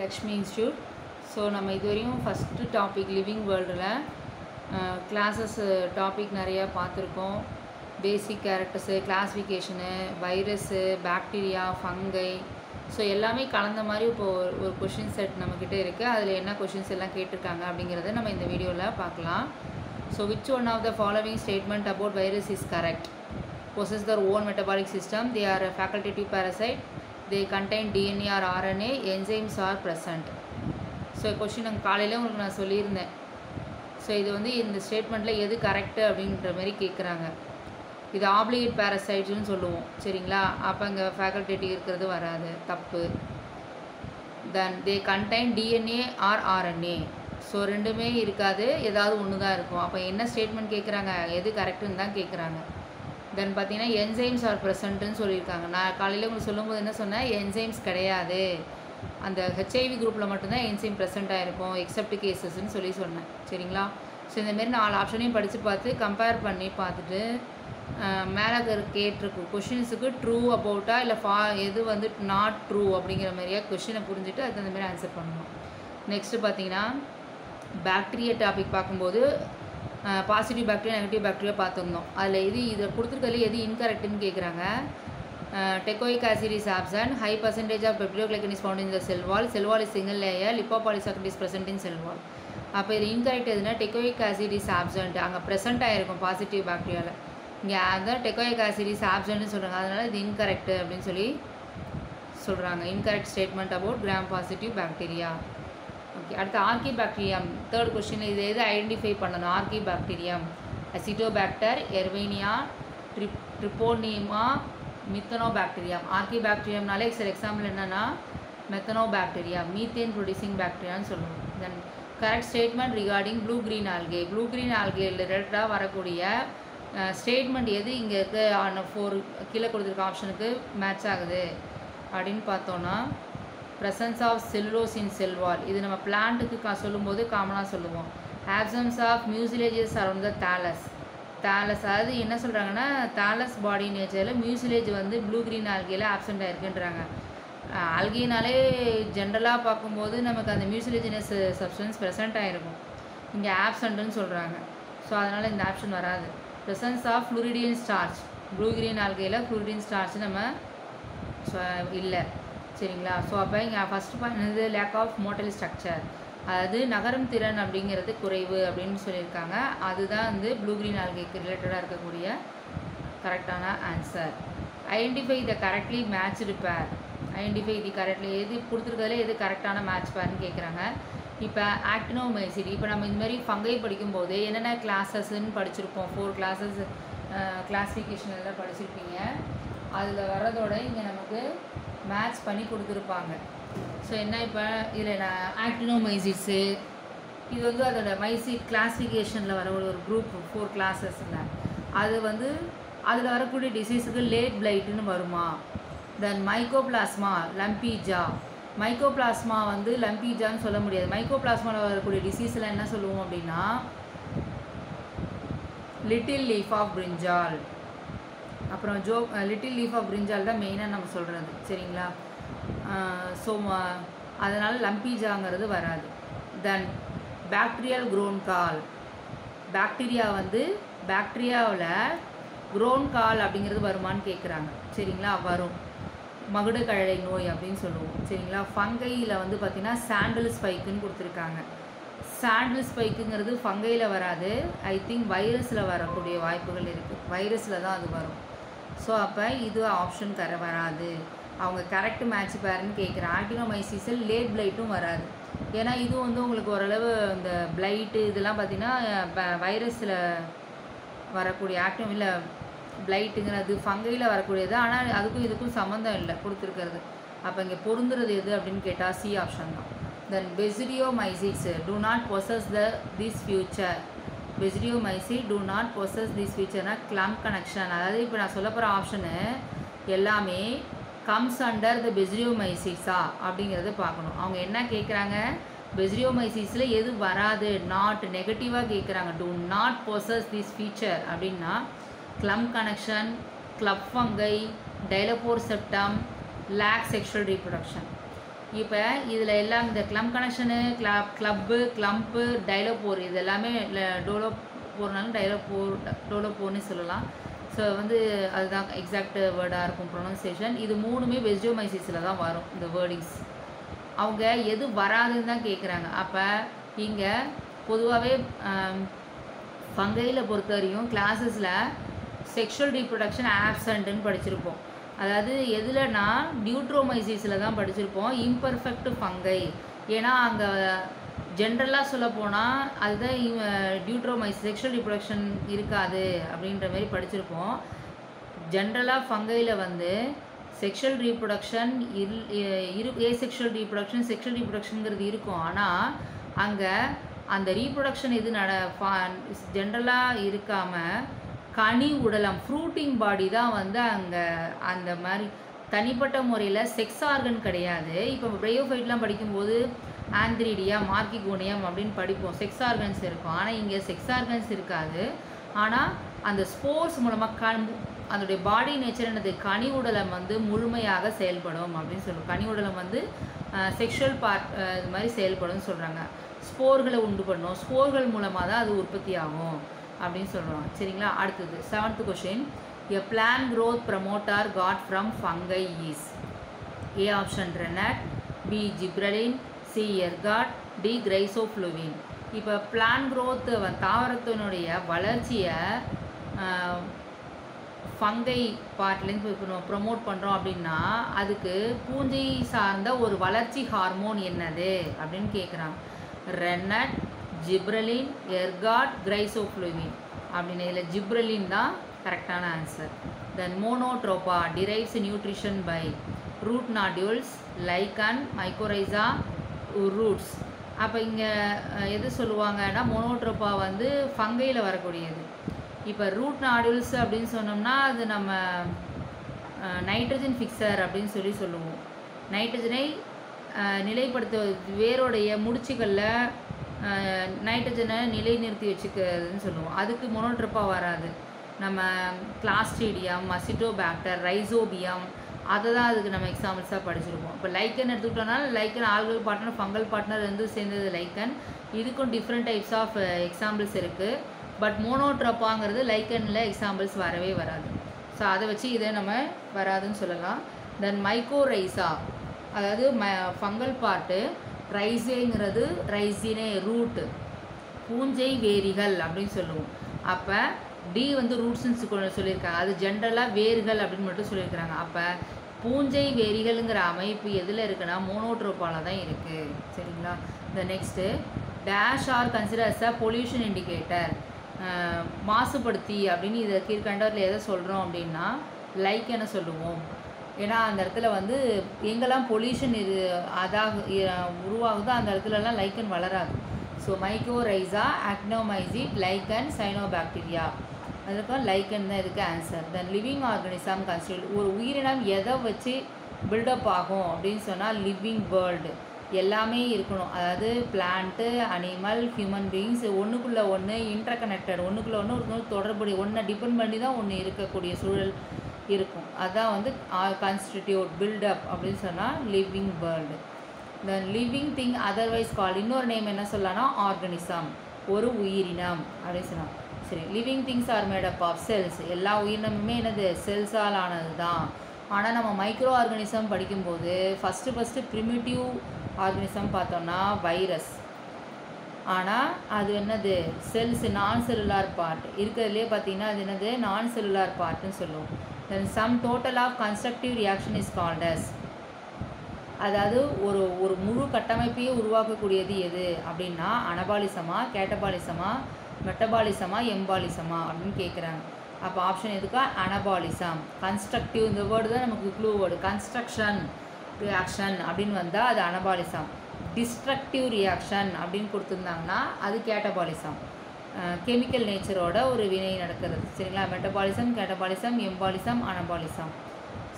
Lakshmi institute. So நம்ம இதுவரையும் first topic living வேர்ல்டில் கிளாஸஸ் டாபிக் நிறையா பார்த்துருக்கோம். Basic characters, classification, virus, bacteria, fungi, so எல்லாமே கலந்த மாதிரி இப்போது ஒரு கொஷின் செட் நம்மக்கிட்ட இருக்குது. அதில் என்ன கொஷின்ஸ் எல்லாம் கேட்டிருக்காங்க அப்படிங்கிறத நம்ம இந்த வீடியோவில் பார்க்கலாம். So which one of the following statement about virus is correct? possess their own metabolic system, they are a facultative parasite, they contain DNA or RNA, enzymes are present. So question நாங்கள் காலையில் உங்களுக்கு நான் சொல்லியிருந்தேன். So இது வந்து இந்த ஸ்டேட்மெண்ட்டில் எது correct அப்படின்ற மாதிரி கேட்குறாங்க. இது ஆப்ளிகேட் பேரசைட்ஸ்னு சொல்லுவோம், சரிங்களா? அப்போ இங்கே ஃபேக்கல்டேட்டிவ் இருக்கிறது வராது, தப்பு. Then they contain DNA or RNA, so ரெண்டுமே இருக்காது, ஏதாவது ஒன்று தான் இருக்கும். அப்போ என்ன ஸ்டேட்மெண்ட் கேட்குறாங்க, எது கரெக்டுன்னு தான் கேட்குறாங்க. தென் பார்த்தீங்கன்னா என்சைம்ஸ் ஆர் ப்ரெசண்ட்டுன்னு சொல்லியிருக்காங்க. நான் காலையில் உங்களுக்கு சொல்லும்போது என்ன சொன்னேன், என்சைம்ஸ் கிடையாது, அந்த ஹெச்ஐவி குரூப்பில் மட்டும்தான் என்சைம் ப்ரெசென்ட்டாக இருக்கும், எக்ஸப்ட் கேசஸ்ன்னு சொல்லி சொன்னேன், சரிங்களா? ஸோ இந்தமாரி 4 ஆப்ஷனையும் படித்து பார்த்து கம்பேர் பண்ணி பார்த்துட்டு மேலே கேட்டிருக்கு கொஷின்ஸுக்கு ட்ரூ அபவுட்டா இல்லை எது வந்து நாட் ட்ரூ அப்படிங்கிற மாதிரியா கொஷினை புரிஞ்சுட்டு அதுக்கு அந்த மாதிரி ஆன்சர் பண்ணணும். நெக்ஸ்ட்டு பார்த்தீங்கன்னா பாக்டீரியா டாபிக் பார்க்கும்போது பாசிட்டிவ் பாக்டீரியா, நெகட்டிவ் பாக்டீரியா பார்த்துருந்தோம். அதில் இதை கொடுத்துருக்கல எது இன்கரெக்டுன்னு கேட்குறாங்க. Teichoic acid is absent, high percentage of peptidoglycan is found in the cell wall is single layer, lipopolysaccharide is present in cell wall. அப்போ இது இன்கரெக்ட் எதுனா டெக்கோயிக் ஆசிட் இஸ் ஆப்சன்ட், அங்கே ப்ரெசென்ட் ஆகிருக்கும் பாசிட்டிவ் பாக்டீரியாவில். இங்கே அதான் டெக்கோயிக் ஆசிட் இஸ் ஆப்சன்ட்னு சொல்கிறாங்க, அதனால் இது இன்கரெக்ட் அப்படின்னு சொல்லி சொல்கிறாங்க. Incorrect statement about Gram positive bacteria. Okay, அடுத்து ஆர்கி பாக்டீரியம். தேர்ட் கொஸ்டின், இது எது ஐடென்டிஃபை பண்ணணும்? Archaebacterium, Acetobacter, Erwinia, Treponema, Methanobacterium. ஆர்கி பாக்டீரியம்னாலே சில எக்ஸாம்பிள் என்னென்னா மெத்தனோ பாக்டீரியா, மீத்தேன் ப்ரொடியூசிங் பாக்டீரியான்னு சொல்லுவோம். Then correct statement regarding blue green algae. Blue green algae ரிலேட்டடாக வரக்கூடிய ஸ்டேட்மெண்ட் எது இங்கே இருக்க 4 கீழே கொடுத்துருக்க ஆப்ஷனுக்கு மேட்ச் ஆகுது அப்படின்னு பார்த்தோன்னா presence of cellulose in cell wall, இது நம்ம பிளான்ட்டுக்கு சொல்லும்போது காமனாக சொல்லுவோம். Absence of mucilages around the thallus, அதாவது என்ன சொல்கிறாங்கன்னா தாலஸ் பாடி நேச்சரில் மியூசிலேஜ் வந்து ப்ளூ க்ரீன் ஆல்கேல ஆப்சண்ட் ஆகிருக்குன்றாங்க. ஆல்கினாலே ஜென்ரலாக பார்க்கும்போது நமக்கு அந்த மியூசிலேஜினஸ் சப்ஸ்டன்ஸ் ப்ரெசென்ட் ஆகிருக்கும், இங்கே ஆப்சண்ட்டுன்னு சொல்கிறாங்க. ஸோ அதனால் இந்த ஆப்ஷன் வராது. Presence of floridean starch, blue green ஆல்கேல ஃப்ளூரிடியன் ஸ்டார்ச் நம்ம இல்லை, சரிங்களா? ஸோ அப்போ இங்கே ஃபஸ்ட்டு பாயிண்ட் என்னது, லேக் ஆஃப் மோட்டல் ஸ்ட்ரக்சர், அதாவது நகரும் திறன் அப்படிங்கிறது குறைவு அப்படின்னு சொல்லியிருக்காங்க. அதுதான் வந்து ப்ளூ க்ரீன் ஆல்கேக்கு ரிலேட்டடாக இருக்கக்கூடிய கரெக்டான answer. Identify the correctly matched பேர், ஐடென்டிஃபை தி கரெக்ட்லி எது கொடுத்துருக்கிறதுல எது கரெக்டான மேட்ச் பேர்னு கேட்குறாங்க. இப்போ ஆக்டினோமைசிட், இப்போ நம்ம இந்த மாதிரி ஃபங்கை படிக்கும்போது என்னென்ன கிளாஸஸ்ன்னு படிச்சிருப்போம், 4 கிளாஸஸ் கிளாஸிஃபிகேஷன் எல்லாம் படிச்சிருப்பீங்க. அதில் வர்றதோட இங்கே நமக்கு மேட்ச் பண்ணி கொடுத்துருப்பாங்க. ஸோ என்ன இப்போ இதில் ஆக்டினோமைசிட்ஸு, இது வந்து அதோட மைசிட் கிளாஸிஃபிகேஷனில் வர ஒரு குரூப் 4 கிளாஸஸில் அது வந்து அதில் வரக்கூடிய டிசீஸுக்கு லேட் பிளைட்டுன்னு வருமா? தென் மைக்கோபிளாஸ்மா, லம்பீஜா. மைக்கோபிளாஸ்மா வந்து லம்பீஜான்னு சொல்ல முடியாது. மைக்கோபிளாஸ்மாவில் வரக்கூடிய டிசீஸில் என்ன சொல்லுவோம் அப்படின்னா லிட்டில் லீஃப் ஆஃப் பிரிஞ்சால். அப்புறம் லிட்டில் லீஃப் ஆஃப் பிரிஞ்சால் தான் மெயினாக நம்ம சொல்கிறது, சரிங்களா? ஸோ அதனால் லம்பீஜாங்கிறது வராது. தென் பாக்டீரியல் க்ரோன் கால், பாக்டீரியா வந்து பாக்டீரியாவில் க்ரோன் கால் அப்படிங்கிறது வருமானு கேட்குறாங்க, சரிங்களா? வரும். மகுட கழலை நோய் அப்படின்னு சொல்லுவோம், சரிங்களா? ஃபங்கையில் வந்து பார்த்திங்கன்னா சாண்டில் ஸ்பைக்குன்னு கொடுத்துருக்காங்க. சாண்டில் ஸ்பைக்குங்கிறது ஃபங்கையில் வராது, ஐ திங்க் வைரஸில் வரக்கூடிய வாய்ப்புகள் இருக்குது, வைரஸில் தான் அது வரும். ஸோ அப்போ இது ஆப்ஷன் வராது. அவங்க கரெக்ட் மேட்ச் பேருன்னு கேட்குறேன். ஆக்டினோமைசிஸில் லேட் பிளைட்டும் வராது, ஏன்னா இது வந்து உங்களுக்கு ஓரளவு இந்த பிளைட்டு இதெல்லாம் பார்த்திங்கன்னா வைரஸில் வரக்கூடிய இல்லை பிளைட்டுங்கிறது ஃபங்கையில் வரக்கூடியது, ஆனால் அதுக்கும் இதுக்கும் சம்மந்தம் இல்லை கொடுத்துருக்கிறது. அப்போ இங்கே பொருந்துறது எது அப்படின்னு கேட்டால் சி ஆப்ஷன் தான். Then basidiomycetes do not possess this feature, basidiomycete do not possess this ஃபியூச்சர்னா கிளம்ப் கனெக்ஷன், அதாவது இப்போ நான் சொல்ல போகிற ஆப்ஷனு எல்லாமே கம்ஸ் அண்டர் த பெசிடியோமைசிட்ஸா அப்படிங்கிறத பார்க்கணும். அவங்க என்ன கேட்குறாங்க, பெசிடியோமைசிஸில் எது வராது, நாட் நெகட்டிவாக கேட்குறாங்க. Do not possess this feature அப்படின்னா clamp connection, club fungi, dolipore septum, lack sexual reproduction. இப்போ இதில் எல்லாம் இந்த க்ளம் கனெக்ஷனு கிளப்பு கிளம்ப்பு டைலோபோர் இது எல்லாமே டோலோபோர்னாலும் டோலோபோர்னு சொல்லலாம். ஸோ வந்து அதுதான் எக்ஸாக்ட் வேர்டாக இருக்கும் ப்ரொனன்சியேஷன். இது மூணுமே வெஜிடோமைசிஸில் தான் வரும் இந்த வேர்டிங்ஸ். அவங்க எது வராதுன்னு தான் கேட்குறாங்க. அப்போ இங்கே பொதுவாகவே ஃபங்கையில் பொறுத்த வரையும் கிளாஸஸில் செக்ஷுவல் ரீப்ரொடக்ஷன் ஆப்சண்ட்டுன்னு படிச்சிருப்போம். அதாவது எதுலனா டியூட்ரோமைசிஸில் தான் படிச்சிருப்போம், இம்பர்ஃபெக்ட் ஃபங்கை. ஏன்னா அங்கே ஜென்ரலாக சொல்ல போனால் அதுதான் டியூட்ரோமைசிஸ் செக்ஷுவல் ரீப்ரொடக்ஷன் இருக்காது அப்படின்ற மாதிரி படிச்சிருப்போம். ஜென்ரலாக ஃபங்கையில் வந்து sexual reproduction asexual reproduction sexual ரீப்ரொடக்ஷனுங்கிறது இருக்கும். ஆனால் அங்கே அந்த ரீப்ரொடக்ஷன் இது ஜென்ரலாக இருக்காமல் கனி உடலம் ஃப்ரூட்டிங் பாடி தான் வந்து அங்கே அந்த மாதிரி தனிப்பட்ட முறையில் செக்ஸ் ஆர்கன் கிடையாது. இப்போ பிரயோஃபைட்லாம் படிக்கும்போது ஆந்த்ரிடியா மார்க்கிகோனியம் அப்படின்னு படிப்போம், செக்ஸ் ஆர்கன்ஸ் இருக்கும். ஆனால் இங்கே செக்ஸ் ஆர்கன்ஸ் இருக்காது. ஆனால் அந்த ஸ்போர்ட்ஸ் மூலமாக அதோடைய பாடி நேச்சர் என்னது கனி உடலம் வந்து முழுமையாக செயல்படும் அப்படின்னு சொல்லுவோம். கனி உடலம் வந்து செக்ஷுவல் பார்ட் இது மாதிரி செயல்படும்னு சொல்கிறாங்க. ஸ்போர்களை உண்டு பண்ணும், ஸ்போர்கள் மூலமாக தான் அது உற்பத்தி ஆகும் அப்படின்னு சொல்லுவாங்க. சரிங்களா? அடுத்தது 7th question. A plant growth promoter got from fungi is A option rennet, B gibberellin, C ergot, D griseofulvin. இப்போ பிளான் க்ரோத் தாவரத்தினுடைய வளர்ச்சியை ஃபங்கை பார்ட்லேருந்து இப்போ நம்ம ப்ரொமோட் பண்ணுறோம் அப்படின்னா அதுக்கு பூஞ்சை சார்ந்த ஒரு வளர்ச்சி ஹார்மோன் என்னது அப்படின்னு கேட்குறாங்க. ரெனட், ஜிப்ரலின், எர்காட், கிரைசோஃப்ளூவின் அப்படின்னு. இதில் ஜிப்ரலின் தான் கரெக்டான answer. Then Monotropa derives nutrition by root nodules, lichen, mycorrhiza, roots. அப்போ இங்கே எது சொல்லுவாங்கன்னா மோனோட்ரோபா வந்து ஃபங்கையில் வரக்கூடியது. இப்போ ரூட் நாட்யூல்ஸ் அப்படின்னு சொன்னோம்னா அது நம்ம நைட்ரஜன் ஃபிக்சர் அப்படின்னு சொல்லுவோம். நைட்ரஜனை நிலைப்படுத்த வேரோடைய முடிச்சுகளில் நைட்ரஜனை நிலைநிறுத்தி வச்சுக்கிறதுன்னு சொல்லுவோம். அதுக்கு மோனோட்ரோப்பா வராது. நம்ம கிளாஸ்ட்ரீடியம், மசிட்டோபாக்டர், ரைசோபியம் அதை தான் அதுக்கு நம்ம எக்ஸாம்பிள்ஸாக படிச்சிருப்போம். இப்போ லைக்கன் எடுத்துக்கிட்டோம்னா லைக்கன் ஆல்கல் பார்ட்னர் ஃபங்கல் பார்ட்னர் வந்து சேர்ந்தது லைக்கன். இதுக்கும் டிஃப்ரெண்ட் டைப்ஸ் ஆஃப் எக்ஸாம்பிள்ஸ் இருக்குது. பட் மோனோட்ரோப்பாங்கிறது லைக்கனில் எக்ஸாம்பிள்ஸ் வரவே வராது. ஸோ அதை வச்சு இதை நம்ம வராதுன்னு சொல்லலாம். தென் மைக்கோரைசா அதாவது ஃபங்கல் பார்ட்டு, ரைசேங்கிறது ரைசினே ரூட்டு, பூஞ்சை வேரிகள் அப்படின்னு சொல்லுவோம். அப்போ டி வந்து ரூட்ஸ்ன்னு சொல்லியிருக்காங்க, அது ஜென்ரலாக வேர்கள் அப்படின்னு மட்டும் சொல்லியிருக்கிறாங்க. அப்போ பூஞ்சை வேரிகள்ங்கிற அமைப்பு எதில் இருக்குன்னா மோனோட்ரோப்பால தான் இருக்குது. சரிங்களா? இந்த நெக்ஸ்ட்டு டேஷ் ஆர் கன்சிடர்ஸ் அ பொல்யூஷன் இண்டிகேட்டர். மாசுபடுத்தி அப்படின்னு இதை கீழ்கண்டவரில் எதை சொல்கிறோம் அப்படின்னா லைக்கனை சொல்லுவோம். ஏன்னா அந்த இடத்துல வந்து எங்கெல்லாம் பொல்யூஷன் உருவாகுதோ அந்த இடத்துலலாம் லைக்கன் வளராது. ஸோ மைக்கோரைசா, ஆக்னோமைசிட், லைக்கன், சைனோபாக்டீரியா, அதுக்கு லைக்கன் தான் இதுக்கு ஆன்சர். தென் லிவிங் ஆர்கனிசம் கன்ஸ்டியூட். ஒரு உயிரினம் எதை வச்சு பில்டப் ஆகும் அப்படின்னு சொன்னால் லிவிங் வேர்ல்டு எல்லாமே இருக்கணும். அதாவது பிளான்ட்டு, அனிமல், ஹியூமன் பீயிங்ஸ் ஒன்றுக்குள்ளே ஒன்று இன்டர் கனெக்டட், ஒன்றுக்குள்ளே ஒன்று தொடர்புடைய ஒன்றை டிபெண்ட் பண்ணி தான் ஒன்று இருக்கக்கூடிய சூழல் இருக்கும். அதுதான் வந்து கான்ஸ்டிடியூட் பில்டப் அப்படின்னு சொன்னால் லிவிங் வேர்ல்டு. தென் லிவிங் திங் அதர்வைஸ் கால், இன்னொரு நேம் என்ன சொல்லலாம்னா ஆர்கனிசம், ஒரு உயிரினம் அப்படின்னு சொன்னால். சரி, living things are made up of cells. எல்லா உயிரினமுமே என்னது செல்ஸால் ஆனது தான். ஆனால் நம்ம மைக்ரோ ஆர்கனிசம் படிக்கும்போது ஃபஸ்ட்டு ப்ரிமிட்டிவ் ஆர்கனிசம் பார்த்தோம்னா வைரஸ். ஆனால் அது என்னது செல்ஸ், நான் செல்லுலார் பார்ட் இருக்கிறதுலே பார்த்தீங்கன்னா அது என்னது நான் செல்லுலார் பார்ட்டுன்னு சொல்லுவோம். Then sum total of constructive reaction is called as. அதாவது ஒரு முழு கட்டமைப்பையே உருவாக்கக்கூடியது எது அப்படின்னா அனபாலிசமா, கேட்டபாலிசமா, மெட்டபாலிசமா, எம்பாலிசமா அப்படின்னு கேட்குறாங்க. அப்போ ஆப்ஷன் எதுக்கா அனபாலிசம். கன்ஸ்ட்ரக்டிவ் இந்த வேர்டு தான் நமக்கு க்ளூ வேர்டு. கன்ஸ்ட்ரக்ஷன் ரியாக்ஷன் அப்படின்னு வந்தால் அது அனபாலிசம். டிஸ்ட்ரக்டிவ் ரியாக்ஷன் அப்படின்னு கொடுத்துருந்தாங்கன்னா அது கேட்டபாலிசம். கெமிக்கல் நேச்சரோட ஒரு வினை நடக்கிறது. சரிங்களா? Metabolism, catabolism, embolism, anabolism.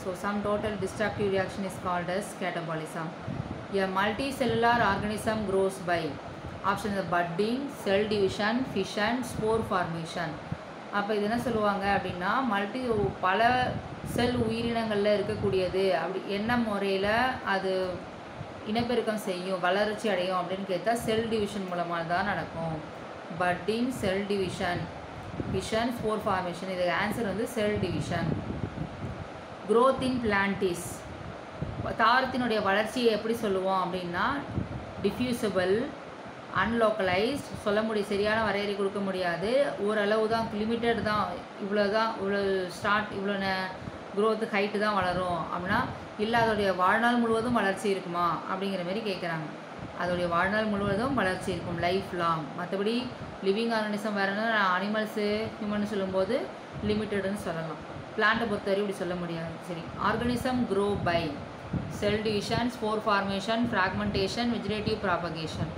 So some total destructive reaction is called as catabolism. A multicellular organism grows by option is budding, cell division, fission, spore formation. அப்போ இது என்ன சொல்லுவாங்க அப்படின்னா பல செல் உயிரினங்களில் இருக்கக்கூடியது. அப்படி என்ன முறையில் அது இனப்பெருக்கம் செய்யும், வளர்ச்சி அடையும் அப்படின்னு கேட்டால் செல் டிவிஷன் மூலமாக தான் நடக்கும். Budding, cell division, fission, spore formation. இதுக்கு ஆன்சர் வந்து cell division. growth in plant is, தாவரத்தினுடைய வளர்ச்சியை எப்படி சொல்லுவோம் அப்படின்னா டிஃப்யூசபிள், அன்லோக்கலைஸ்ட், சொல்ல முடியும், சரியான வரையறை கொடுக்க முடியாது, ஓரளவு தான், லிமிட்டட் தான், இவ்வளோ ஸ்டார்ட், இவ்வளோ growth ஹைட்டு தான் வளரும் அப்படின்னா இல்லை அதோடைய வாழ்நாள் முழுவதும் வளர்ச்சி இருக்குமா அப்படிங்கிற மாதிரி கேட்குறாங்க. அதோடைய வாழ்நாள் முழுவதும் வளர்ச்சி இருக்கும், லைஃப் லாங். மற்றபடி லிவிங் ஆர்கானிசம் வேறுனா அனிமல்ஸு ஹியூமன் சொல்லும்போது லிமிட்டடுன்னு சொல்லலாம். பிளான்ட்டை பொறுத்தவரை இப்படி சொல்ல முடியாது. சரி, organism grow by cell division, spore formation, fragmentation, vegetative propagation.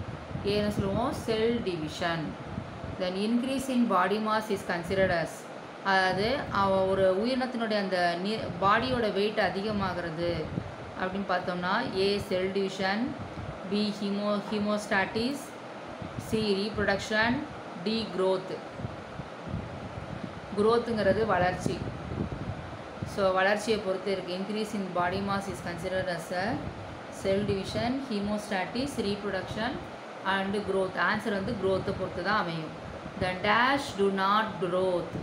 ஏன்னு சொல்லுவோம் cell division. Then increase in body mass is considered as, அதாவது ஒரு உயிரினத்தினுடைய அந்த பாடியோட வெயிட் அதிகமாகிறது அப்படின்னு பார்த்தோம்னா A cell division, B homeostasis, C reproduction, D growth. growthங்கிறது வளர்ச்சி. ஸோ வளர்ச்சியை பொறுத்து இருக்குது. Increase in body mass is considered as a cell division, homeostasis, reproduction and growth. Answer வந்து growth-ஐ பொறுத்து தான் அமையும். The dash do not growth,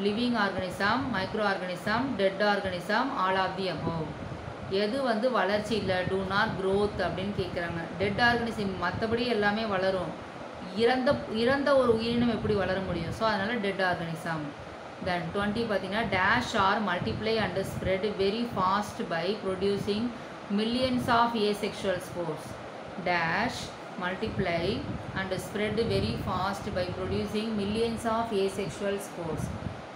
living organism, microorganism, dead organism, all of the above. எது வந்து வளர்ச்சி இல்லை, டூ நாட் growth அப்படின்னு கேட்குறாங்க. டெட் ஆர்கானிசம் மற்றபடி எல்லாமே வளரும், இறந்த ஒரு உயிரினம் எப்படி வளர முடியும்? ஸோ அதனால் டெட் ஆர்கானிசம். தென் 20 பார்த்தீங்கன்னா dash are multiply and spread very fast by producing millions of asexual spores. Dash multiply and spread very fast by producing millions of asexual spores.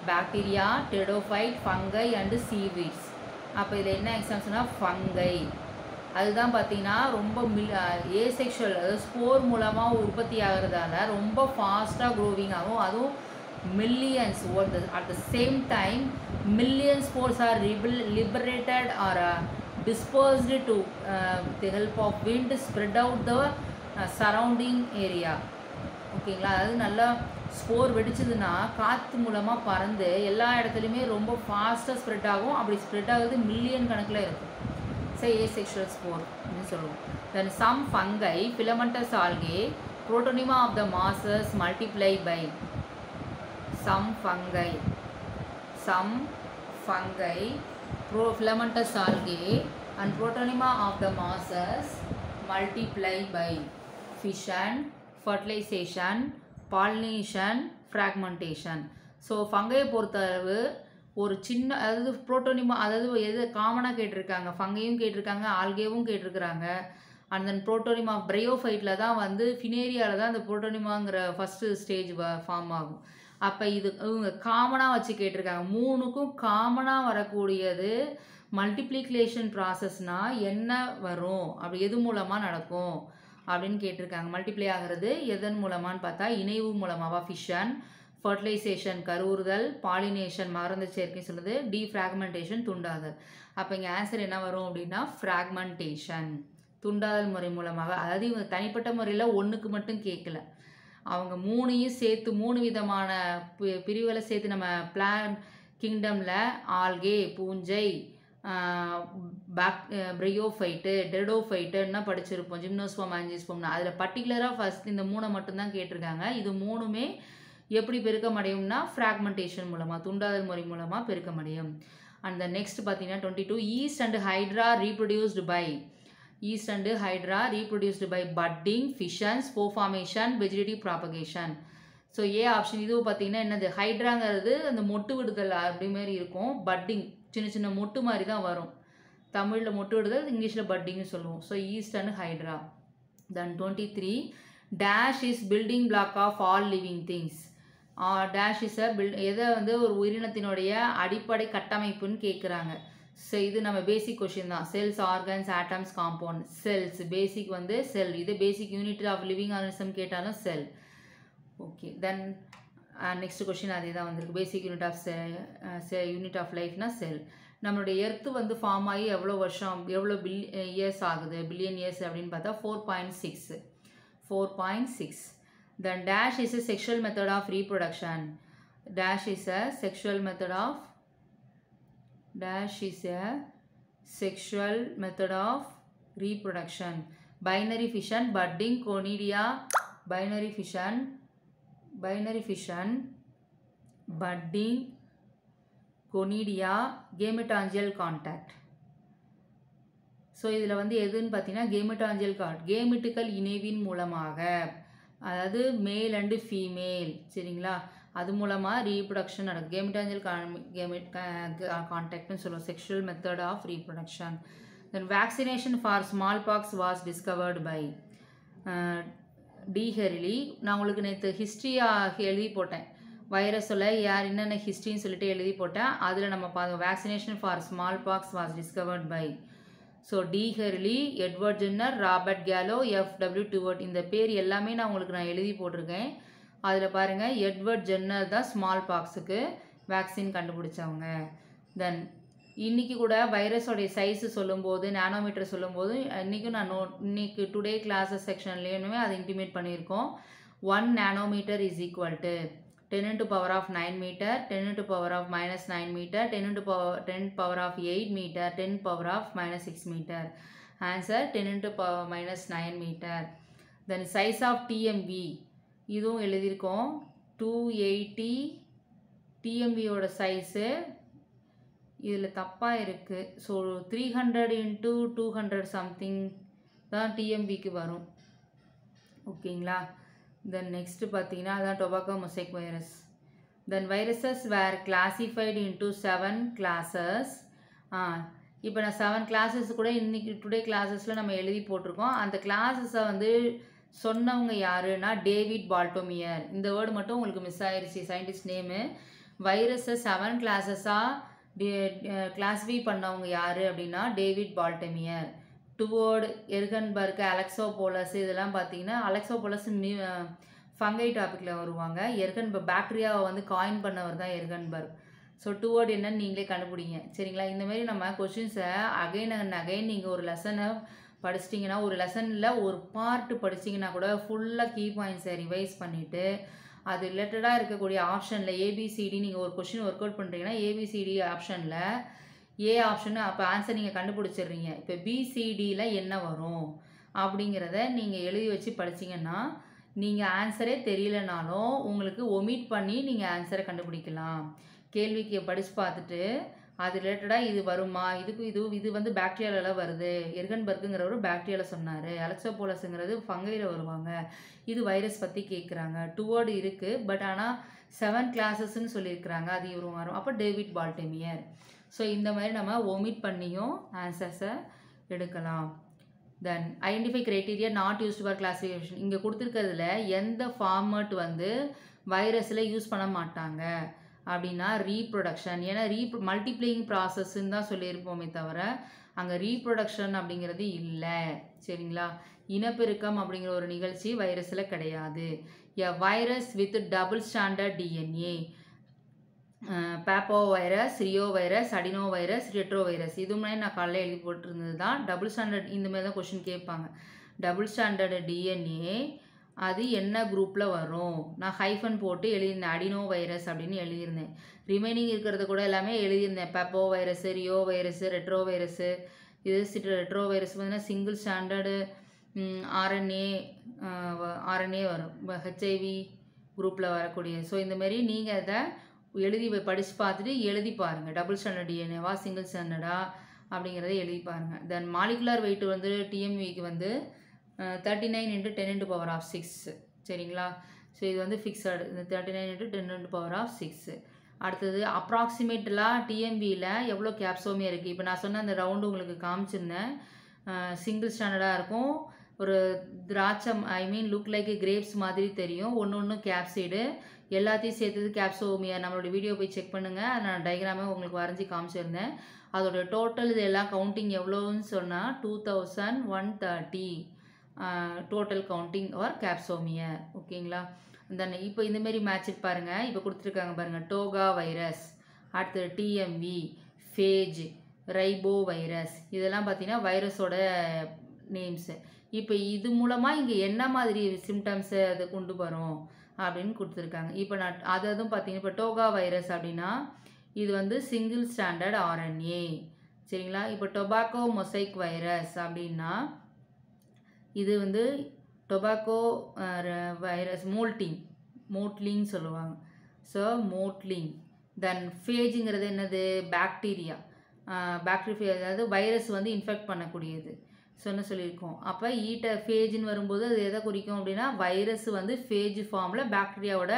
Bacteria, pteridophyte, fungi and seaweeds. அப்போ இதில் என்ன எக்ஸாம்ஸ்னா fungi, அதுதான் பார்த்தீங்கன்னா ரொம்ப asexual, அதாவது spore மூலமாக உற்பத்தி ஆகிறதால ரொம்ப ஃபாஸ்ட்டாக க்ரோவிங் ஆகும். அதுவும் millions, at the same time million spores are liberated or dispersed to the help of wind spread out the surrounding area. ஓகேங்களா, அதாவது நல்லா ஸ்போர் வெடிச்சதுன்னா காற்று மூலமாக பறந்து எல்லா இடத்துலையுமே ரொம்ப ஃபாஸ்ட்டாக ஸ்ப்ரெட் ஆகும். அப்படி ஸ்ப்ரெட் ஆகுது மில்லியன் கணக்கில் இருக்கும். சரி, ஏசெக்ஷுவல் ஸ்போர் அப்படின்னு சொல்லுவோம். Then some fungi, filamentous algae, protonema of the mosses multiply by. Some fungi filamentous algae and protonema of the masses multiply by fission, fertilization, pollination, fragmentation. So ஃபங்கையை பொறுத்தளவு ஒரு சின்ன, அதாவது புரோட்டோனிமா, அதாவது எது காமனாக கேட்டிருக்காங்க, ஃபங்கையும் கேட்டிருக்காங்க, ஆல்கேவும் கேட்டிருக்கிறாங்க. அண்ட் தென் புரோட்டோனிமா பிரையோஃபைட்டில் தான் வந்து ஃபினேரியாவில் தான் அந்த புரோட்டோனிமாங்கிற ஃபஸ்ட்டு ஸ்டேஜ் ஃபார்ம் ஆகும். அப்போ இது இவங்க காமனாக வச்சு கேட்டிருக்காங்க. மூணுக்கும் காமனாக வரக்கூடியது மல்டிப்ளிகேஷன் ப்ராசஸ்னால் என்ன வரும், அப்படி எது மூலமாக நடக்கும் அப்படின்னு கேட்டிருக்காங்க. மல்டிப்ளை ஆகிறது எதன் மூலமானு பார்த்தா இணைவு மூலமாவா, ஃபிஷன், ஃபர்டிலைசேஷன் கருவுறுதல், பாலினேஷன் மகரந்த சேர்க்கை சொல்லுது, டீஃப்ராக்மெண்டேஷன் துண்டாதல். அப்போ இங்கே ஆன்சர் என்ன வரும் அப்படின்னா ஃப்ராக்மெண்டேஷன், துண்டாதல் முறை மூலமாக. அதாவது இவங்க தனிப்பட்ட முறையில் ஒன்றுக்கு மட்டும் கேட்கல, அவங்க மூணையும் சேர்த்து 3 விதமான பிரிவுகளை சேர்த்து நம்ம பிளான் கிங்டமில் ஆல்கே, பூஞ்சை, பிரையோஃபைட்டு, டெரிடோஃபைட்டுன்னா படிச்சிருப்போம், ஜிம்னோஸ்போம், ஆஞ்சியோஸ்போம்னா. அதில் பர்டிகுலராக ஃபஸ்ட் இந்த 3 மட்டும்தான் கேட்டிருக்காங்க. இது 3மே எப்படி பெருக்கமடையும்னா ஃப்ராக்மெண்டேஷன் மூலமாக, துண்டாதல் முறை மூலமாக பெருக்கமடையும். அண்ட் த நெக்ஸ்ட் பார்த்தீங்கன்னா 22 yeast and hydra reproduced by. Yeast and hydra reproduced by budding, fission, spore formation, vegetative propagation. So A option. இதுவும் பார்த்தீங்கன்னா என்னது, ஹைட்ராங்கிறது அந்த மொட்டு விடுதல் அப்படி மாதிரி இருக்கும், பட்டிங் சின்ன சின்ன மொட்டு மாதிரி தான் வரும். தமிழில் மொட்டு விடுதல், இங்கிலீஷில் பட்டிங்னு சொல்லுவோம். So yeast and hydra. Then 23 dash is building block of all living things. Dash is a எதை வந்து ஒரு உயிரினத்தினுடைய அடிப்படை கட்டமைப்புன்னு கேட்குறாங்க. ஸோ இது நம்ம பேசிக் கொஷின் தான். Cells, organs, atoms, compound. Cells basic வந்து செல், இது basic unit of living organism கேட்டாலும் cell. Okay, then next question அதே தான் வந்திருக்கு. Basic unit of unit of லைஃப்னா செல். நம்மளுடைய எர்த்து வந்து ஃபார்ம் ஆகி எவ்வளோ வருஷம், எவ்வளோ இயர்ஸ் ஆகுது, பில்லியன் இயர்ஸ் அப்படின்னு பார்த்தா 4.6. Then dash is a sexual method of reproduction. Dash is a sexual method of reproduction. reproduction. Binary fission, budding, conidia, binary fission, budding, conidia, gametangial contact. So இதில் வந்து எதுன்னு பார்த்தீங்கன்னா கேமெட்டாஞ்சியல் கேமெட்டிக்கல் இணைவின் மூலமாக, அதாவது மேல் அண்டு ஃபீமேல், சரிங்களா, அது மூலமாக ரீப்ரொடக்ஷன் நடக்கும். கேமெட்டாஞ்சியல் கான்டாக்ட்னு சொல்லுவோம், sexual method of reproduction. Then vaccination for smallpox was discovered by d'Herelle. நான் உங்களுக்கு நேற்று ஹிஸ்ட்ரியாக எழுதி போட்டேன், வைரஸில் யார் என்னென்ன ஹிஸ்ட்ரின்னு சொல்லிட்டு எழுதி போட்டேன். அதில் நம்ம பார்த்தோம் vaccination for smallpox was discovered by so d'Herelle, Edward Jenner, Robert Gallo, F W Twort. இந்த பேர் எல்லாமே நான் எழுதி போட்டிருக்கேன். அதில் பாருங்கள், எட்வர்ட் ஜென்னர் தான் ஸ்மால் பாக்ஸுக்கு வேக்சின் கண்டுபிடிச்சவங்க. தென் இன்றைக்கி கூட வைரஸோடைய சைஸு சொல்லும்போது, நானோமீட்டர் சொல்லும்போது, இன்றைக்கும் இன்னைக்கு டுடே கிளாஸஸ் செக்ஷன்லேயுமே அதை இன்டிமேட் பண்ணியிருக்கோம். 1 nanometer is equal to 10 into power of 9 meter, 10 into power of minus 9 meter, 10 into power of 8 meter, 10 power of minus 6 meter. Answer 10 into power minus 9 meter. Then size of TMV இதுவும் எழுதியிருக்கோம், 280 TMV ஓட size இதில் தப்பாக இருக்குது. So 300 into 200 something தான் TMVக்கு வரும், ஓகேங்களா. Then next பார்த்தீங்கன்னா அதான் டொபாக்கோ மொசைக் வைரஸ். தென் வைரஸஸ் வேர் கிளாசிஃபைடு இன்டூ 7 classes. இப்போ நான் 7 classes கூட இன்றைக்கி டுடே கிளாஸஸில் நம்ம எழுதி போட்டிருக்கோம். அந்த கிளாஸஸை வந்து சொன்னவங்க யாருன்னா டேவிட் பால்டோமியர். இந்த வேர்டு மட்டும் உங்களுக்கு மிஸ் ஆயிடுச்சு, சயின்டிஸ்ட் நேமு. வைரஸை 7 classes-ஆக கிளாஸிஃபை பண்ணவங்க யார் அப்படின்னா டேவிட் பால்டோமியர். டுவோர்டு, எர்கன்பர்க், அலெக்சோபோலஸ், இதெல்லாம் பார்த்தீங்கன்னா அலெக்சோபோலஸ் ஃபங்கை டாப்பிக்கில் வருவாங்க. எர்கன்பர்க் பாக்டீரியாவை வந்து காயின் பண்ணவர் தான் எர்கன்பர்க். ஸோ டுவோர்டு என்னன்னு நீங்களே கண்டுபிடிங்க, சரிங்களா. இந்தமாரி நம்ம கொஷின்ஸை அகைன் அண்ட் அகைன் நீங்கள் ஒரு லெசனை படிச்சிட்டிங்கன்னா, ஒரு லெசனில் ஒரு பார்ட்டு படிச்சிங்கன்னா கூட ஃபுல்லாக கீ பாயிண்ட்ஸை ரிவைஸ் பண்ணிவிட்டு அது ரிலேட்டடாக இருக்கக்கூடிய ஆப்ஷனில் ஏபிசிடி நீங்கள் ஒரு கொஷின் ஒர்க் அவுட் பண்ணுறீங்கன்னா ஏபிசிடி ஆப்ஷனில் ஏ ஆப்ஷன் அப்போ ஆன்சர் நீங்கள் கண்டுபிடிச்சிடுறீங்க. இப்போ பிசிடியில் என்ன வரும் அப்படிங்கிறத நீங்கள் எழுதி வச்சு படிச்சிங்கன்னா நீங்கள் ஆன்சரே தெரியலனாலும் உங்களுக்கு ஒமிட் பண்ணி நீங்கள் ஆன்சரை கண்டுபிடிக்கலாம். கேள்விக்கு படித்து பார்த்துட்டு அது ரிலேட்டடாக இது வருமா, இது வந்து பாக்டீரியாவில் வருது, எர்கன்பர்க்குங்கிறவர் பாக்டீரியாவில் சொன்னார், அலெக்சோபோலஸுங்கிறது ஃபங்கையில் வருவாங்க, இது வைரஸ் பற்றி கேட்குறாங்க. டுவோர்டு இருக்குது, பட் ஆனால் 7 classes-ன்னு சொல்லியிருக்கிறாங்க, அது இவரும் வரும். அப்போ டேவிட் பால்டோமியர். ஸோ இந்த மாதிரி நம்ம ஒமிட் பண்ணியும் ஆன்சர்ஸை எடுக்கலாம். Then identify criteria not used for classification. இங்கே கொடுத்துருக்கிறதுல எந்த ஃபார்மட் வந்து வைரஸில் யூஸ் பண்ண மாட்டாங்க அப்படின்னா ரீப்ரொடக்ஷன். ஏன்னா மல்டிப்ளேயிங் ப்ராசஸ்ன்னு தான் சொல்லியிருப்போமே தவிர அங்கே ரீப்ரொடக்ஷன் அப்படிங்கிறது இல்லை, சரிங்களா. இனப்பெருக்கம் அப்படிங்கிற ஒரு நிகழ்ச்சி வைரஸில் கிடையாது. A virus with double stranded DNA, papovavirus, reovirus, adenovirus, retrovirus, இதுவுமே நான் காலையில் எழுதி போட்டிருந்தது தான். டபுள் ஸ்டாண்டர்ட் இந்த மாதிரி தான் கொஷின் கேட்பாங்க. டபுள் ஸ்டாண்டர்டு டிஎன்ஏ அது என்ன குரூப்பில் வரும், நான் ஹைஃபன் போட்டு எழுதியிருந்தேன், அடினோ வைரஸ் அப்படின்னு எழுதியிருந்தேன். ரிமைனிங் இருக்கிறது கூட எல்லாமே எழுதியிருந்தேன், papovavirus, reovirus, retrovirus. இது ரெட்ரோ வைரஸ் பார்த்தீங்கன்னா சிங்கிள் ஸ்டாண்டர்டு ஆர்என்ஏ வரும், ஹெச்ஐவி குரூப்பில் வரக்கூடிய. ஸோ இந்தமாரி நீங்கள் அதை எழுதி படித்து பார்த்துட்டு எழுதி பாருங்கள், டபுள் ஸ்டாண்டர்ட் டிஎன்ஏவா சிங்கிள் ஸ்டாண்டர்டா அப்படிங்கிறத எழுதி பாருங்கள். தென் மாலிகுலர் வெயிட் வந்து டிஎம்விக்கு வந்து 39 into 10 into power of 6, சரிங்களா. ஸோ இது வந்து ஃபிக்ஸடு, இந்த 39 into 10 into power of 6. அடுத்தது அப்ராக்சிமேட்டலாக டிஎம்பியில் எவ்வளோ கேப்சோமியா இருக்குது. இப்போ நான் சொன்ன அந்த ரவுண்டு உங்களுக்கு காமிச்சிருந்தேன், சிங்கிள் ஸ்டாண்டர்டாக இருக்கும், ஒரு திராட்சம் லுக் லைக் கிரேப்ஸ் மாதிரி தெரியும், ஒன்று கேப்சைடு, எல்லாத்தையும் சேர்த்தது கேப்சோமியா. நம்மளோட வீடியோ போய் செக் பண்ணுங்கள், நான் டயக்ராமே உங்களுக்கு வரைஞ்சி காமிச்சிருந்தேன். அதோட டோட்டல் இது எல்லாம் கவுண்டிங் எவ்வளோன்னு சொன்னால் 2130 டோட்டல் கவுண்டிங் ஆர் கேப்சோமியா, ஓகேங்களா. தென் இப்போ இந்தமாரி மேட்ச் பாருங்கள், இப்போ கொடுத்துருக்காங்க பாருங்கள், டோகா வைரஸ், அடுத்தது டிஎம்வி, ஃபேஜ், ரைபோ வைரஸ், இதெல்லாம் பார்த்தீங்கன்னா வைரஸோட நேம்ஸு. இப்போ இது மூலமாக இங்கே என்ன மாதிரி சிம்டம்ஸை அது கொண்டு வரும் அப்படின்னு கொடுத்துருக்காங்க. இப்போ நான் அதுவும் பார்த்தீங்கன்னா இப்போ டோகா வைரஸ் அப்படின்னா இது வந்து சிங்கிள் ஸ்டாண்டர்ட் ஆர்என்ஏ, சரிங்களா. இப்போ டொபாக்கோ மொசைக் வைரஸ் அப்படின்னா இது வந்து டொபாக்கோ வைரஸ் மோட்லிங் சொல்லுவாங்க. ஸோ மோட்லிங். தென் ஃபேஜுங்கிறது என்னது? பாக்டீரியா. அதாவது வைரஸ் வந்து இன்ஃபெக்ட் பண்ணக்கூடியது. ஸோ என்ன சொல்லியிருக்கோம்? அப்போ ஃபேஜுன்னு வரும்போது அது எதை குறிக்கும் அப்படின்னா வைரஸ் வந்து ஃபேஜ் ஃபார்மில் பாக்டீரியாவோட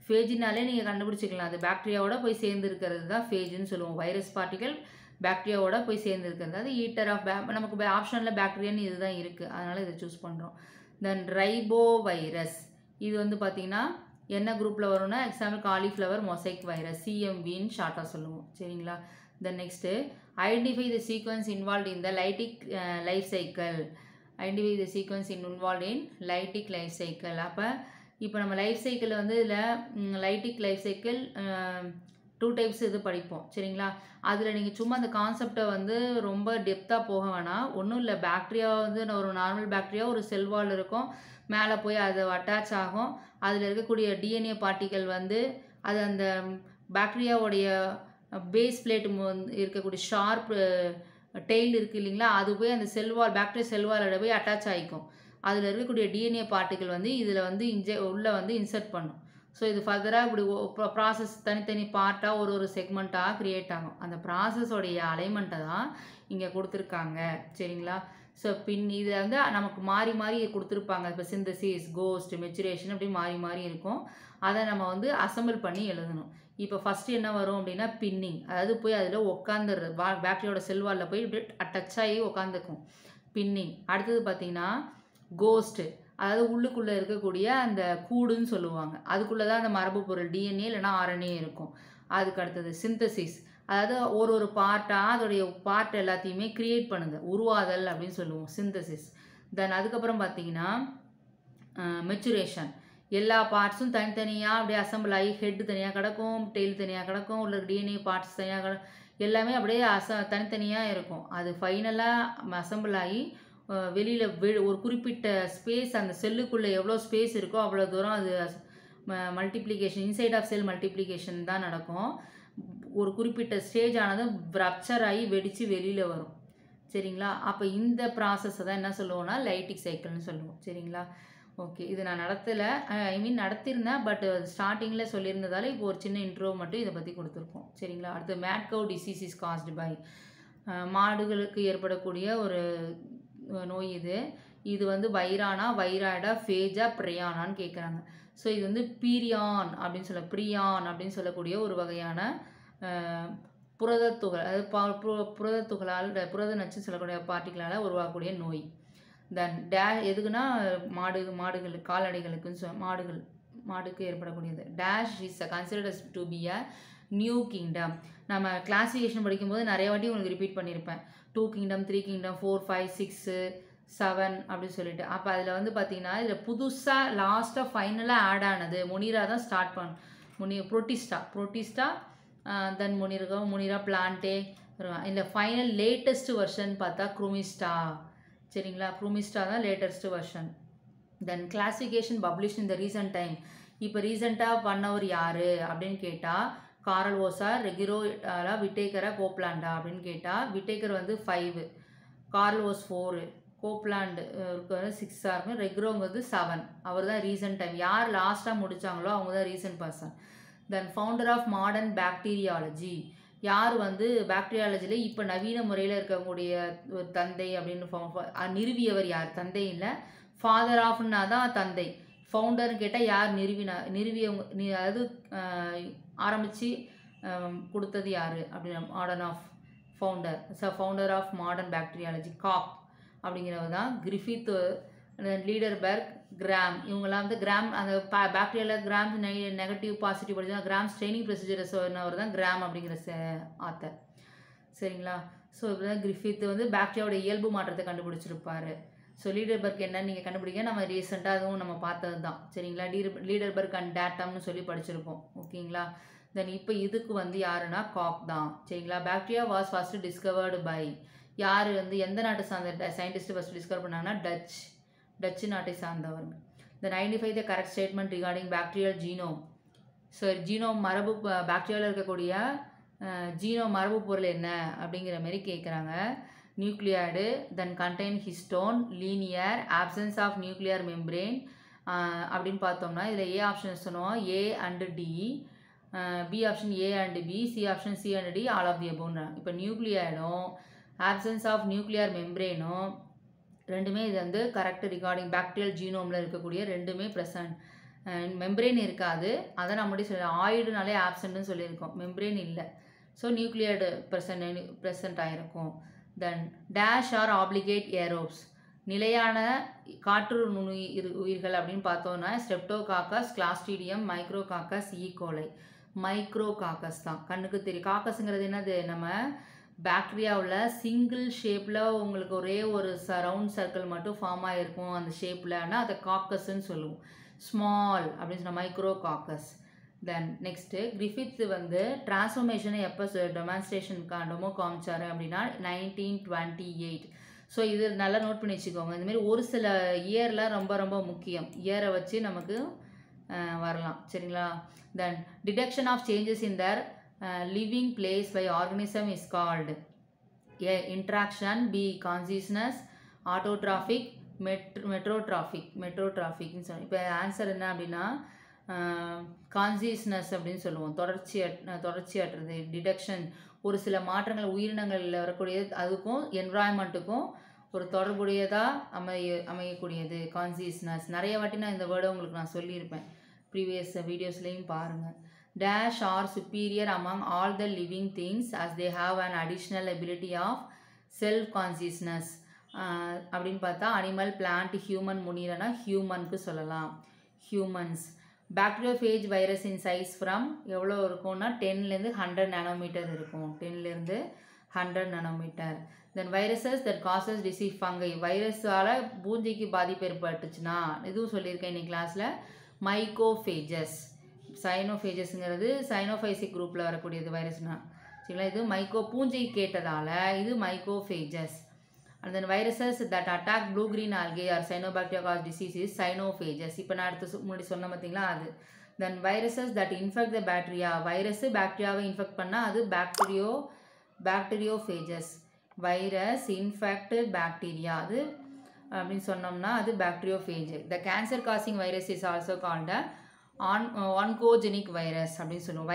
ஃபேஜினாலே நீங்கள் கண்டுபிடிச்சிக்கலாம். அது பாக்டீரியாவோட போய் சேர்ந்துருக்கிறது தான் ஃபேஜுன்னு சொல்லுவோம். வைரஸ் பார்ட்டிகல் பாக்டீரியாவோட போய் சேர்ந்துருக்கிறது. அது ஈட்டர் ஆஃப் நமக்கு ஆப்ஷனில் பாக்டீரியான்னு இதுதான் இருக்குது, அதனால் இதை சூஸ் பண்ணுறோம். தென் ரைபோ வைரஸ். இது வந்து பார்த்திங்கன்னா என்ன குரூப்பில் வரும்னா எக்ஸாம்பிள் காலிஃப்ளவர் மொசைக் வைரஸ், சிஎம்வின்னு ஷார்ட்டாக சொல்லுவோம். சரிங்களா. Then next identify the sequence involve in the lytic life cycle. Identify the sequence involve in lytic life cycle. அப்போ இப்போ நம்ம லைஃப் சைக்கிளில் வந்து இதில் லைட்டிக் லைஃப் சைக்கிள் 2 டைப்ஸ் இது படிப்போம். சரிங்களா. அதில் நீங்கள் சும்மா அந்த கான்செப்டை வந்து ரொம்ப டெப்த்தாக போக வேணாம். ஒன்றும் இல்லை, பாக்டீரியா வந்து ஒரு நார்மல் பாக்டீரியா ஒரு செல் வால் இருக்கும், மேலே போய் அது அட்டாச் ஆகும். அதில் இருக்கக்கூடிய டிஎன்ஏ பார்ட்டிகள் வந்து அது அந்த பாக்டீரியாவுடைய பேஸ் பிளேட் இருக்கக்கூடிய ஷார்ப் டெய்ல் இருக்குது இல்லைங்களா, அது போய் அந்த செல்வால் பாக்டீரியா செல்வாலோட போய் அட்டாச் ஆகிக்கும். அதில் இருக்கக்கூடிய டிஎன்ஏ பார்ட்டிகள் வந்து இதில் வந்து உள்ளே வந்து இன்சர்ட் பண்ணும். ஸோ இது ஃபர்தராக இப்படி ப்ராசஸ் தனித்தனி பார்ட்டாக ஒரு செக்மெண்ட்டாக க்ரியேட் ஆகும். அந்த ப்ராசஸோடைய அலைன்மெண்ட்டை தான் இங்கே கொடுத்துருக்காங்க. சரிங்களா. ஸோ இது வந்து நமக்கு மாறி மாறி கொடுத்துருப்பாங்க. இப்போ சிந்தசிஸ், கோஸ்ட், மெச்சுரேஷன் அப்படி மாறி மாறி இருக்கும். அதை நம்ம வந்து அசம்பிள் பண்ணி எழுதணும். இப்போ ஃபஸ்ட்டு என்ன வரும் அப்படின்னா பின்னிங். அதாவது போய் அதில் உட்காந்துடுறது, பாக்டீரியாவோட செல்வாலில் போய் இப்படி டச் ஆகி உட்காந்துக்கும், பின்னிங். அடுத்தது பார்த்திங்கன்னா கோஸ்ட்டு, அதாவது உள்ளுக்குள்ளே இருக்கக்கூடிய அந்த கூடுன்னு சொல்லுவாங்க. அதுக்குள்ளே தான் அந்த மரபு பொருள் டிஎன்ஏ இல்லைனா ஆர்என்ஏ இருக்கும். அதுக்கு அடுத்தது சிந்தசிஸ், அதாவது ஒரு பார்ட்டாக அதோடைய பார்ட் எல்லாத்தையுமே க்ரியேட் பண்ணுது, உருவாதல் அப்படின்னு சொல்லுவோம், சிந்தசிஸ். தென் அதுக்கப்புறம் பார்த்தீங்கன்னா மெச்சுரேஷன். எல்லா பார்ட்ஸும் தனித்தனியாக அப்படியே அசம்பிள் ஆகி ஹெட்டு தனியாக கிடக்கும், டெய்ல் தனியாக கிடக்கும், உள்ள டிஎன்ஏ பார்ட்ஸ் தனியாக எல்லாமே அப்படியே தனித்தனியாக இருக்கும். அது ஃபைனலாக அசம்பிள் ஆகி வெளியில் ஒரு குறிப்பிட்ட ஸ்பேஸ், அந்த செல்லுக்குள்ளே எவ்வளோ ஸ்பேஸ் இருக்கோ அவ்வளோ தூரம் அது multiplication, inside of cell multiplication தான் நடக்கும். ஒரு குறிப்பிட்ட ஸ்டேஜ் ஆனதும் ரப்சர் ஆகி வெடித்து வெளியில் வரும். சரிங்களா. அப்போ இந்த ப்ராசஸை தான் என்ன சொல்லுவோம்னா லைட்டிக் சைக்கிள்னு சொல்லுவோம். சரிங்களா. ஓகே, இது நான் நடத்தியிருந்தேன், பட் ஸ்டார்டிங்கில் சொல்லியிருந்ததால் இப்போ ஒரு சின்ன இன்ட்ரோ மட்டும் இதை பற்றி கொடுத்துருக்கோம். சரிங்களா. அடுத்து mad cow disease is caused by, மாடுகளுக்கு ஏற்படக்கூடிய ஒரு நோய் இது வந்து வைரானா, வைராய்டா, ஃபேஜா, ப்ரியானான்னு கேட்குறாங்க. ஸோ இது வந்து ப்ரியான் அப்படின்னு சொல்லக்கூடிய ஒரு வகையான புரதத்துகள், அதாவது புரதத்துகளால் புரத நச்சு சொல்லக்கூடிய பார்ட்டிகளால் உருவாகக்கூடிய நோய். தென் எதுக்குன்னா மாடுகள் கால்நடைகளுக்குன்னு மாடுக்கு ஏற்படக்கூடியது. Dash is considered to be a new kingdom. நம்ம கிளாசிஃபிகேஷன் படிக்கும்போது நிறைய வாட்டி உங்களுக்கு ரிப்பீட் பண்ணியிருப்பேன். 2 கிங்டம், 3 கிங்டம், 4, 5, 6, 7 அப்படின்னு சொல்லிட்டு. அப்போ அதில் வந்து பார்த்தீங்கன்னா இதில் புதுசாக லாஸ்ட்டாக ஃபைனலாக ஆட் ஆனது முனிரா தான் ஸ்டார்ட் புரோட்டிஸ்டா, தென் முனிரா பிளான்டே. இல்லை ஃபைனல் லேட்டஸ்ட் வெர்ஷன் பார்த்தா குரூமிஸ்டா. சரிங்களா. குரூமிஸ்டா தான் latest version. Then classification publish in the recent time. இப்போ ரீசெண்டாக பண்ணவர் யார் அப்படின்னு கேட்டால் காரல் ஓசார், ரெகிரோ விட்டேக்கரா, கோப்லாண்டா அப்படின்னு கேட்டால் விட்டேக்கர் வந்து 5, காரல் ஓஸ் 4, கோப்லாண்டு வந்து 6 இருக்கும், ரெக்ரோங்கிறது 7. அவர் தான் ரீசன்ட் டைம். யார் லாஸ்ட்டாக முடித்தாங்களோ அவங்க தான் recent person. Then founder of modern bacteriology. யார் வந்து பாக்டீரியாலஜியில் இப்போ நவீன முறையில் இருக்கக்கூடிய ஒரு தந்தை அப்படின்னு நிறுவியவர் யார்? தந்தை இல்லை, ஃபாதர் ஆஃப்னா தான் தந்தை. ஃபவுண்டர்னு கேட்டால் யார் நிறுவியவங்க, அதாவது ஆரம்பித்து கொடுத்தது யார் அப்படின்னா modern of founder of modern bacteriology Koch அப்படிங்கிறவர் தான். கிரிஃபித், லீடர்பர்க், கிராம், இவங்கெல்லாம் வந்து கிராம் அந்த பாக்டீரியாவில் கிராம் நெகட்டிவ் பாசிட்டிவ் படிச்சா கிராம்ஸ் ட்ரைனிங் ப்ரொசீஜரை சொன்னவர் தான் கிராம் அப்படிங்கிற ஆத்தர். சரிங்களா. ஸோ இப்போ தான் கிரிஃபித் வந்து பாக்டீரியாவோட இயல்பு மாற்றத்தை கண்டுபிடிச்சிருப்பார். ஸோ லீடர்பர்க் என்னன்னு நீங்கள் கண்டுபிடிக்க நம்ம ரீசெண்டாக அதுவும் நம்ம பார்த்தது தான். சரிங்களா. லீடர்பர்க் அண்ட் டேட்டம்னு சொல்லி படிச்சிருப்போம். ஓகேங்களா. தென் இப்போ இதுக்கு வந்து யாருன்னா காக் தான். சரிங்களா. Bacteria was first discovered by யார் வந்து எந்த நாட்டை சார்ந்த சயின்டிஸ்ட்டு ஃபஸ்ட்டு டிஸ்கவர் பண்ணாங்கன்னா டச்சு நாட்டை சார்ந்தவங்க. Then identify the correct statement regarding bacterial genome. So genome மரபு பாக்டீரியாவில் இருக்கக்கூடிய ஜீனோ மரபு பொருள் என்ன அப்படிங்கிற மாதிரி கேட்குறாங்க. Nucleoid, then contain histone, linear, absence of nuclear membrane அப்படின்னு பார்த்தோம்னா இதில் ஏ ஆப்ஷன் சொன்னோம் A and D, B option A and B, C option C and D, all of the அபோவ்ன்றாங்க. இப்போ நியூக்ளியாய்டும் ஆப்சன்ஸ் ஆஃப் நியூக்ளியர் மெம்பரேனும் ரெண்டுமே இது வந்து கரெக்ட் ரிகார்டிங் பாக்டீரியல் ஜீனோமில் இருக்கக்கூடிய ரெண்டுமே ப்ரெசன்ட். மெம்பரேன் இருக்காது, அதை நம்மளுடைய சொல்ல ஆயிடுனாலே ஆப்சண்ட்னு சொல்லியிருக்கோம், மெம்பரேன் இல்லை. ஸோ நியூக்ளியர்டு ப்ரெசன்ட் ஆகிருக்கும். தென் டேஷ் ஆர் ஆப்ளிகேட் ஏரோப்ஸ், நிலையான காற்று உயிர்கள் அப்படின்னு பார்த்தோன்னா ஸ்ட்ரெப்டோகாக்கஸ், கிளாஸ்ட்ரீடியம், மைக்ரோகாக்கஸ், ஈகோலை. மைக்ரோகாக்கஸ் தான் கண்ணுக்கு தெரியும். காக்கஸுங்கிறது என்னது, நம்ம பாக்டீரியாவில் சிங்கிள் ஷேப்பில் உங்களுக்கு ஒரே ஒரு ரவுண்ட் சர்க்கிள் மட்டும் ஃபார்ம் ஆகிருக்கும் அந்த ஷேப்பில்னா அதை காக்கஸ்ன்னு சொல்லுவோம். ஸ்மால் அப்படின்னு சொன்னால் மைக்ரோகாக்கஸ். தென் நெக்ஸ்ட்டு கிரிஃபித் வந்து டிரான்ஸ்ஃபர்மேஷனை எப்போ டெமான்ஸ்ட்ரேஷன் காமிச்சாரு அப்படின்னா 1928. ஸோ இது நல்லா நோட் பண்ணி வச்சுக்கோங்க. இந்தமாரி ஒரு சில இயரில் ரொம்ப ரொம்ப முக்கியம், இயரை வச்சு நமக்கு வரலாம் சரிங்களா. Then detection of changes in their living place by organism is called A interaction, B consciousness, autotrophic, மெட்ரோட்ராஃபிக்னு சொல்லி. இப்போ ஆன்சர் என்ன அப்படின்னா கான்சியஸ்னஸ் அப்படின்னு சொல்லுவோம். தொடர்ச்சியாற்றுறது. டிடெக்ஷன் ஒரு சில மாற்றங்கள் உயிரினங்களில் வரக்கூடியது, அதுக்கும் என்விரான்மெண்ட்டுக்கும் ஒரு தொடர்புடையதாக அமையக்கூடியது கான்சியஸ்னஸ். நிறைய வாட்டி நான் இந்த வேர்டை உங்களுக்கு நான் சொல்லியிருப்பேன், ப்ரீவியஸ் வீடியோஸ்லேயும் பாருங்கள். Dash are superior among all the living things as they have an additional ability of self consciousness அப்படின்னு பார்த்தா அனிமல், பிளான்ட், ஹியூமன் முனிரனா ஹியூமனுக்கு சொல்லலாம். Humans. Bacteriophage virus in size from எவ்வளோ இருக்கும்னா 10லேருந்து 100 நானோமீட்டர் இருக்கும். 10லேருந்து 100 nanometre. Then viruses that causes disease fungi, வைரஸால் பூஞ்சைக்கு பாதிப்பு ஏற்பட்டுச்சுன்னா இதுவும் சொல்லியிருக்கேன் இன்னைக்கு கிளாஸில். மைக்கோஃபேஜஸ். சைனோஃபேஜஸ்ங்கிறது சைனோஃபைசிக் குரூப்பில் வரக்கூடியது வைரஸ்னா சரிங்களா. இது பூஞ்சை கேட்டதால் இது mycophages. And then viruses that attack blue green algae or cyanobacteria cause disease is cyanophages. இப்போ நான் அடுத்து முன்னாடி சொன்ன பார்த்தீங்களா அது. Then viruses that infect the bacteria, virus பாக்டீரியாவை இன்ஃபெக்ட் பண்ணால் அது பாக்டீரியோஃபேஜஸ். வைரஸ் இன்ஃபெக்டட் பாக்டீரியா அது அப்படின்னு சொன்னோம்னா அது bacteriophage. The cancer causing virus is also called oncogenic virus அப்படின்னு சொல்லுவோம்.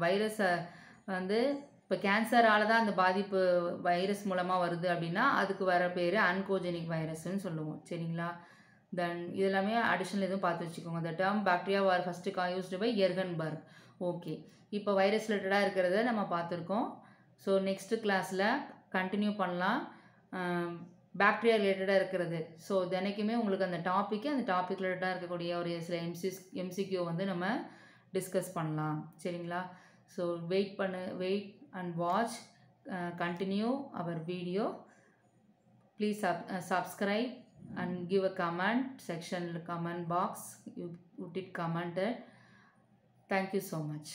வைரஸை வந்து இப்போ கேன்சரால் தான் அந்த பாதிப்பு வைரஸ் மூலமாக வருது அப்படின்னா அதுக்கு வர பேர் ஆன்கோஜெனிக் வைரஸ்ன்னு சொல்லுவோம் சரிங்களா. தென் இதெல்லாமே அடிஷ்னல் எதுவும் பார்த்து வச்சுக்கோங்க. The term bacteria was first used by Ehrenberg. Okay, இப்போ வைரஸ் ரிலேட்டடாக இருக்கிறத நம்ம பார்த்துருக்கோம். ஸோ நெக்ஸ்ட்டு கிளாஸில் கண்டினியூ பண்ணலாம் பாக்டீரியா ரிலேட்டடாக இருக்கிறது. ஸோ தினைக்குமே உங்களுக்கு அந்த டாப்பிக்கு அந்த டாபிக் ரிலேட்டடாக இருக்கக்கூடிய ஒரு சில எம்சிக்யூ வந்து நம்ம டிஸ்கஸ் பண்ணலாம் சரிங்களா. So wait and watch, continue our video. Please subscribe and give a comment section, comment box you did commented. Thank you so much.